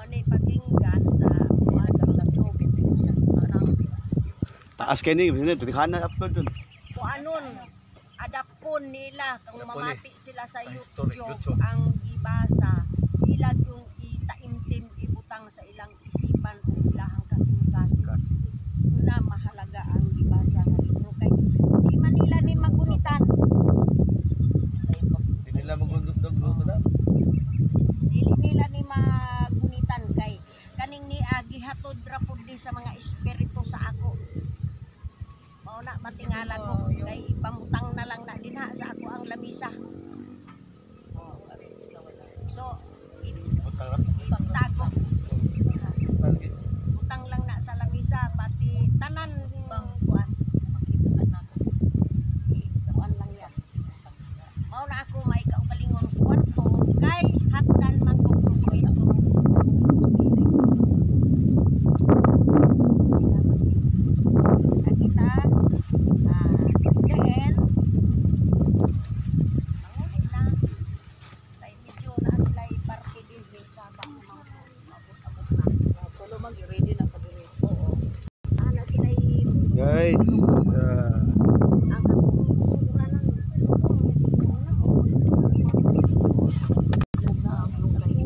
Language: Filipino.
ni pakinggan sa Taas kayo ni, pwede ka na upload dun. kung anon adapon nila kung Adapon mamati sila sa YouTube. YouTube ang gibasa ilag yung itaimtim ibutang sa ilang isipan o ilahang kasing-kasing una mahalaga ang gibasa nga libro kay di man nila ni magunitan Hindi nila magundog-dog na. dili nila ni magunitan kay kaning ni gihatod ra pud ni sa mga espiritu sa ako mao na matingala ko kay ipamutang na lang na dinha sa ako ang lamisa so itago utang lang na sa lamisa pati tanan kuan kuan lang yan mao na ako may kaugalingong kwarto kay hatdan man ko ito kita dahil mangulit na kay medyo na sila'y parte din sa abot-abot na tulo mag-ready na pag-ready oo ana sila'y Guys, ang